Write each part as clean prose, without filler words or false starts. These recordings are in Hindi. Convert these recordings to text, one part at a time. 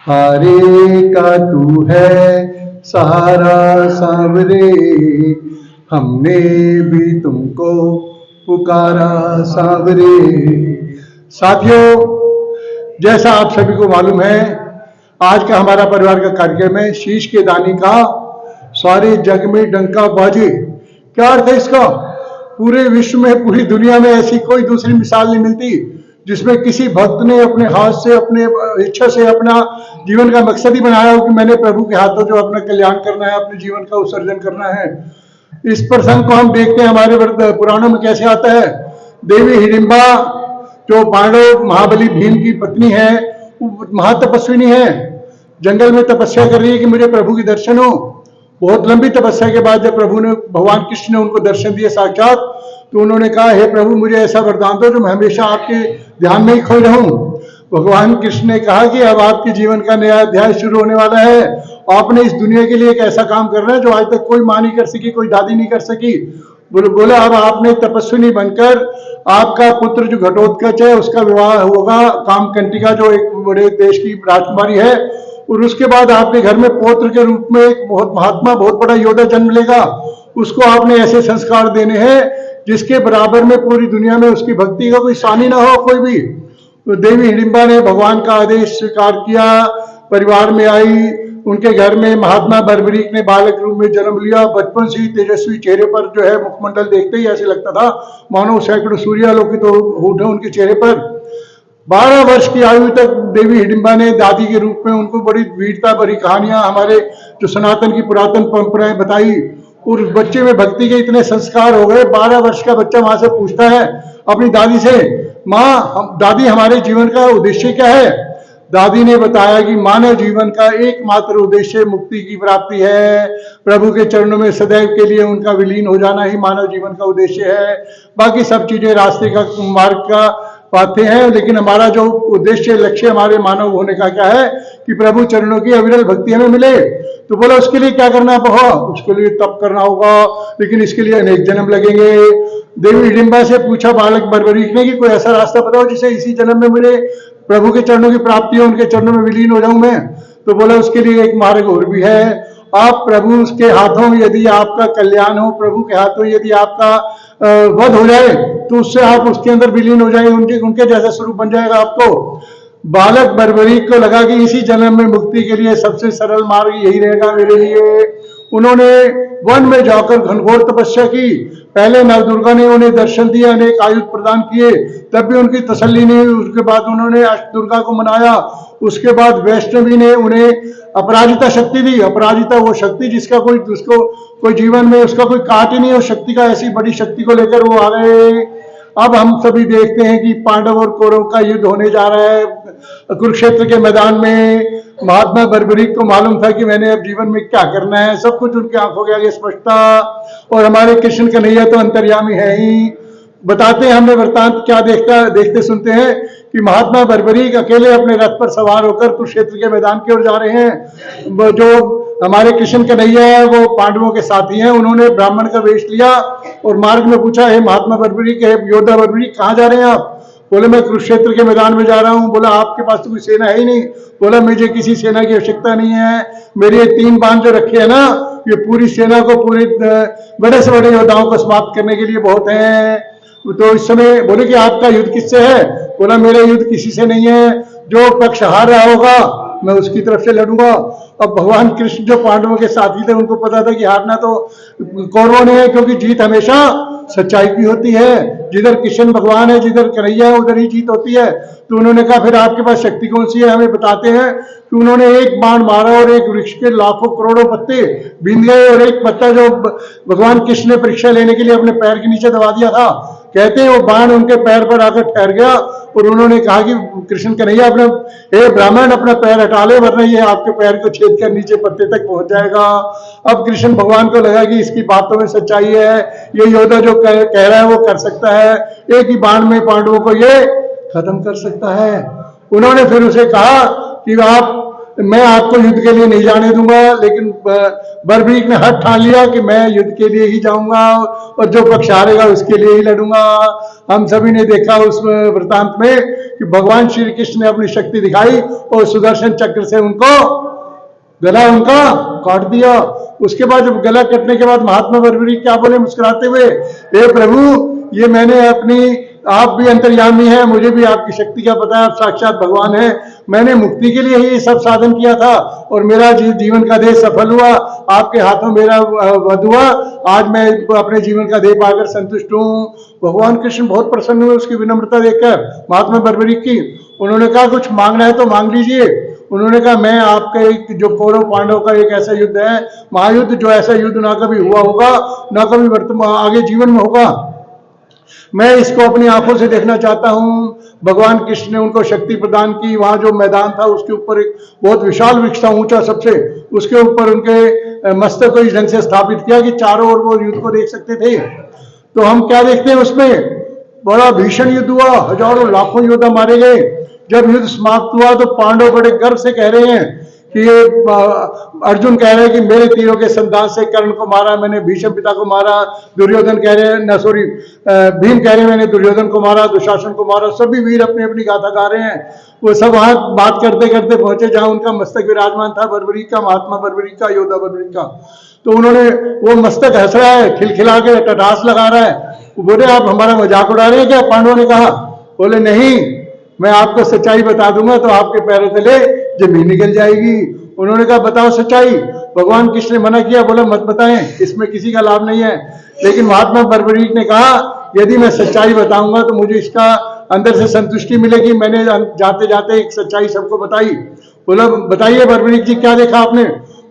हारे का तू है सहारा सांवरे, हमने भी तुमको पुकारा सांवरे। साथियों, जैसा आप सभी को मालूम है, आज का हमारा परिवार का कार्यक्रम है शीश के दानी का सारे जग में डंका बाजे। क्या अर्थ है इसका? पूरे विश्व में, पूरी दुनिया में ऐसी कोई दूसरी मिसाल नहीं मिलती जिसमें किसी भक्त ने अपने हाथ से, अपने इच्छा से अपना जीवन का मकसद ही बनाया हो कि मैंने प्रभु के हाथों जो अपना कल्याण करना है, अपने जीवन का उत्सर्जन करना है। इस प्रसंग को हम देखते हैं हमारे पुराणों में कैसे आता है। देवी हिडिंबा जो पांडव महाबली भीम की पत्नी है, वो महातपस्विनी है, जंगल में तपस्या कर रही है कि मुझे प्रभु की दर्शन हो। बहुत लंबी तपस्या के बाद जब प्रभु ने, भगवान कृष्ण ने उनको दर्शन दिए साक्षात, तो उन्होंने कहा, हे प्रभु मुझे ऐसा वरदान दो जो मैं हमेशा आपके ध्यान में ही खोई रहूं। भगवान कृष्ण ने कहा कि अब आपके जीवन का नया अध्याय शुरू होने वाला है। आपने इस दुनिया के लिए एक ऐसा काम करना है जो आज तक कोई माँ नहीं कर सकी, कोई दादी नहीं कर सकी। बोला अब आपने तपस्विनी बनकर, आपका पुत्र जो घटोत्कच है उसका विवाह होगा कामकंटिका जो एक बड़े देश की राजकुमारी है, और उसके बाद आपके घर में पौत्र के रूप में एक बहुत महात्मा, बहुत बड़ा योद्धा जन्म लेगा। उसको आपने ऐसे संस्कार देने हैं जिसके बराबर में पूरी दुनिया में उसकी भक्ति का कोई सानी ना हो, कोई भी। तो देवी हिडिंबा ने भगवान का आदेश स्वीकार किया, परिवार में आई। उनके घर में महात्मा बर्बरीक ने बालक रूप में जन्म लिया। बचपन से ही तेजस्वी चेहरे पर जो है मुखमंडल देखते ही ऐसे लगता था मानो सैकड़ों सूर्यालोकित तो होठ है उनके चेहरे पर। 12 वर्ष की आयु तक देवी हिडिंबा ने दादी के रूप में उनको बड़ी वीरता भरी कहानियां, हमारे जो सनातन की पुरातन परंपराएं बताई। और उस बच्चे में भक्ति के इतने संस्कार हो गए। 12 वर्ष का बच्चा वहां से पूछता है अपनी दादी से, माँ दादी हमारे जीवन का उद्देश्य क्या है? दादी ने बताया कि मानव जीवन का एकमात्र उद्देश्य मुक्ति की प्राप्ति है। प्रभु के चरणों में सदैव के लिए उनका विलीन हो जाना ही मानव जीवन का उद्देश्य है। बाकी सब चीजें रास्ते का, मार्ग का पाते हैं, लेकिन हमारा जो उद्देश्य, लक्ष्य हमारे मानव होने का क्या है कि प्रभु चरणों की अविरल भक्ति हमें मिले। तो बोला उसके लिए क्या करना होगा? उसके लिए तप करना होगा, लेकिन इसके लिए अनेक जन्म लगेंगे। देवी हिडिंबा से पूछा बालक बर्बरीक ने कि कोई ऐसा रास्ता बताओ जिसे इसी जन्म में मुझे प्रभु के चरणों की प्राप्ति हो, उनके चरणों में विलीन हो जाऊं मैं। तो बोला उसके लिए एक मार्ग और भी है। आप प्रभु के हाथों यदि आपका कल्याण हो, प्रभु के हाथों यदि आपका वध हो जाए, तो उससे आप उसके अंदर विलीन हो जाएंगे, उनके जैसा स्वरूप बन जाएगा आपको। बालक बर्बरीक को लगा कि इसी जन्म में मुक्ति के लिए सबसे सरल मार्ग यही रहेगा मेरे लिए। उन्होंने वन में जाकर घनघोर तपस्या की। पहले नवदुर्गा ने उन्हें दर्शन दिए, अनेक आयुध प्रदान किए, तब भी उनकी तसल्ली नहीं हुई। उसके बाद उन्होंने अष्टदुर्गा को मनाया। उसके बाद वैष्णवी ने उन्हें अपराजिता शक्ति दी। अपराजिता वो शक्ति जिसका कोई जीवन में उसका कोई काट ही नहीं है, उस शक्ति का, ऐसी बड़ी शक्ति को लेकर वो आ गए। अब हम सभी देखते हैं कि पांडव और कौरव का युद्ध होने जा रहा है कुरुक्षेत्र के मैदान में। महात्मा बर्बरीक को मालूम था कि मैंने अब जीवन में क्या करना है, सब कुछ उनके आंखों के आगे स्पष्ट था। और हमारे कृष्ण कन्हैया तो अंतर्यामी है ही। बताते हैं हमें वृत्तांत क्या देखते सुनते हैं कि महात्मा बर्बरीक अकेले अपने रथ पर सवार होकर कुरुक्षेत्र के मैदान की ओर जा रहे हैं। जो हमारे कृष्ण कन्हैया है वो पांडवों के साथी हैं। उन्होंने ब्राह्मण का वेश लिया और मार्ग में पूछा, हे महात्मा बर्बरीक, हे योद्धा बर्बरीक, कहाँ जा रहे हैं आप? बोले मैं कुरुक्षेत्र के मैदान में जा रहा हूँ। बोला आपके पास तो कोई सेना है ही नहीं। बोला मुझे किसी सेना की आवश्यकता नहीं है, मेरे ये 3 बाण जो रखे हैं ना, ये पूरी सेना को, पूरे बड़े से बड़े योद्धाओं को समाप्त करने के लिए बहुत है। तो इस समय बोले कि आपका युद्ध किससे है? बोला मेरा युद्ध किसी से नहीं है, जो पक्ष हार रहा होगा मैं उसकी तरफ से लड़ूंगा। अब भगवान कृष्ण जो पांडवों के साथी थे उनको पता था कि हारना तो कौरवों ने है, क्योंकि जीत हमेशा सच्चाई की होती है। जिधर कृष्ण भगवान है, जिधर कन्हैया है, उधर ही जीत होती है। तो उन्होंने कहा फिर आपके पास शक्ति कौन सी है? हमें बताते हैं कि उन्होंने एक बाण मारा और एक वृक्ष के लाखों करोड़ों पत्ते बीन गए, और एक पत्ता जो भगवान कृष्ण ने परीक्षा लेने के लिए अपने पैर के नीचे दबा दिया था, कहते हैं वो बाण उनके पैर पर आकर ठहर गया। और उन्होंने कहा कि कृष्ण कन्हैया अपना, हे ब्राह्मण, अपना पैर हटा ले वरना ये आपके पैर को छेद कर नीचे पत्ते तक पहुंच जाएगा। अब कृष्ण भगवान को लगा कि इसकी बातों में सच्चाई है, ये योद्धा जो कह रहा है वो कर सकता है, एक ही बाण में पांडवों को ये खत्म कर सकता है। उन्होंने फिर उसे कहा कि मैं आपको युद्ध के लिए नहीं जाने दूंगा, लेकिन बर्बरीक ने हठ ठान लिया कि मैं युद्ध के लिए ही जाऊंगा और जो पक्ष हारेगा उसके लिए ही लड़ूंगा। हम सभी ने देखा उस वृतांत में कि भगवान श्री कृष्ण ने अपनी शक्ति दिखाई और सुदर्शन चक्र से उनको गला उनका काट दिया। उसके बाद जब गला कटने के बाद महात्मा बर्बरी क्या बोले मुस्कुराते हुए, हे प्रभु, ये मैंने अपनी, आप भी अंतर्यामी हैं, मुझे भी आपकी शक्ति का पता है, आप साक्षात भगवान हैं। मैंने मुक्ति के लिए ही ये सब साधन किया था और मेरा जीवन का देह सफल हुआ, आपके हाथों मेरा वध हुआ। आज मैं अपने जीवन का देह पाकर संतुष्ट हूँ। भगवान कृष्ण बहुत प्रसन्न हुए उसकी विनम्रता देखकर महात्मा बर्बरी की। उन्होंने कहा कुछ मांगना है तो मांग लीजिए। उन्होंने कहा मैं आपके जो कौरव पांडव का एक ऐसा युद्ध है, महायुद्ध, जो ऐसा युद्ध ना कभी हुआ होगा, ना कभी वर्तमान आगे जीवन में होगा, मैं इसको अपनी आंखों से देखना चाहता हूं। भगवान कृष्ण ने उनको शक्ति प्रदान की। वहां जो मैदान था उसके ऊपर एक बहुत विशाल वृक्ष था, ऊंचा सबसे, उसके ऊपर उनके मस्तक को इस ढंग से स्थापित किया कि चारों ओर वो युद्ध को देख सकते थे। तो हम क्या देखते हैं उसमें, बड़ा भीषण युद्ध हुआ, हजारों लाखों योद्धा मारे गए। जब युद्ध समाप्त हुआ तो पांडव बड़े गर्व से कह रहे हैं कि ये अर्जुन कह रहे हैं कि मेरे तीरों के संतान से कर्ण को मारा मैंने, भीष्म पिता को मारा, दुर्योधन कह रहे हैं, न सॉरी, भीम कह रहे हैं मैंने दुर्योधन को मारा, दुशासन को मारा। सभी वीर अपनी अपनी गाथा गा रहे हैं। वो सब वहां बात करते करते पहुंचे जहां उनका मस्तक विराजमान था, बर्बरी का, महात्मा बर्बरी का, योद्धा बर्बरी का। तो उन्होंने, वो मस्तक हंस रहा है, खिलखिला के टटास लगा रहा है। वो बोले आप हमारा मजाक उड़ा रहे हैं क्या? पांडवों ने कहा। बोले नहीं, मैं आपको सच्चाई बता दूंगा तो आपके पैरों तले जमीन निकल जाएगी। उन्होंने कहा बताओ सच्चाई। भगवान कृष्ण ने मना किया, बोला मत बताएं, इसमें किसी का लाभ नहीं है। लेकिन महात्मा बर्बरी ने कहा यदि मैं सच्चाई बताऊंगा तो मुझे इसका अंदर से संतुष्टि मिलेगी। मैंने जाते जाते एक सच्चाई सबको बताई। बोला बताइए बर्बरी जी क्या देखा आपने?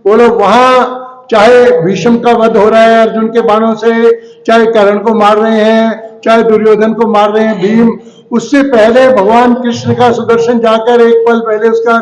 बोलो वहां चाहे भीष्म का वध हो रहा है अर्जुन के बाणों से, चाहे कर्ण को मार रहे हैं, चाहे दुर्योधन को मार रहे हैं भीम, उससे पहले भगवान कृष्ण का सुदर्शन जाकर एक पल पहले उसका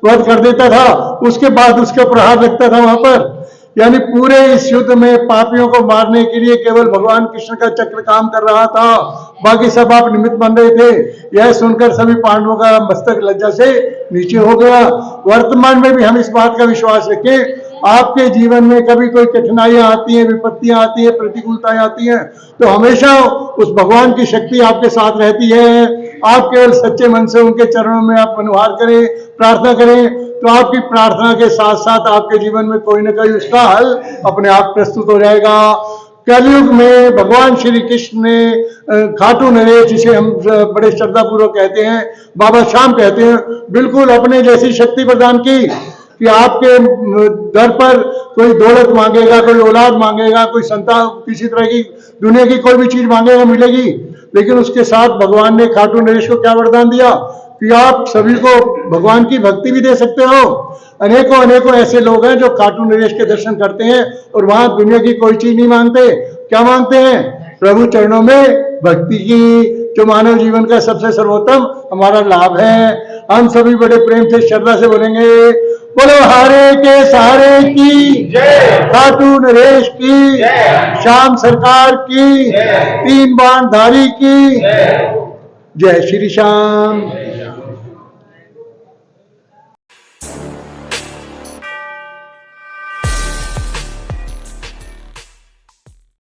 वध कर देता था, उसके बाद उसका प्रहार लगता था वहां पर। यानी पूरे इस युद्ध में पापियों को मारने के लिए केवल भगवान कृष्ण का चक्र काम कर रहा था, बाकी सब आप निमित्त बन रहे थे। यह सुनकर सभी पांडवों का मस्तक लज्जा से नीचे हो गया। वर्तमान में भी हम इस बात का विश्वास रखें, आपके जीवन में कभी कोई कठिनाइयां आती हैं, विपत्तियां आती हैं, प्रतिकूलताएं आती हैं, तो हमेशा उस भगवान की शक्ति आपके साथ रहती है। आप केवल सच्चे मन से उनके चरणों में आप अनुहार करें, प्रार्थना करें, तो आपकी प्रार्थना के साथ साथ आपके जीवन में कोई ना कोई उसका हल अपने आप प्रस्तुत हो जाएगा। कलयुग में भगवान श्री कृष्ण ने खाटू नरेश, जिसे हम बड़े श्रद्धापूर्वक कहते हैं, बाबा श्याम कहते हैं, बिल्कुल अपने जैसी शक्ति प्रदान की कि आपके दर पर कोई दौलत मांगेगा, कोई औलाद मांगेगा, कोई संतान, किसी तरह की दुनिया की कोई भी चीज मांगेगा मिलेगी। लेकिन उसके साथ भगवान ने खाटू नरेश को क्या वरदान दिया कि आप सभी को भगवान की भक्ति भी दे सकते हो। अनेकों अनेकों ऐसे लोग हैं जो खाटू नरेश के दर्शन करते हैं और वहां दुनिया की कोई चीज नहीं मांगते। क्या मांगते हैं? प्रभु चरणों में भक्ति की, जो मानव जीवन का सबसे सर्वोत्तम हमारा लाभ है। हम सभी बड़े प्रेम से श्रद्धा से बोलेंगे, बोलो हारे के सहारे की जय, खाटू नरेश की जय, श्याम सरकार की, तीन बाण धारी की जय, श्री श्याम।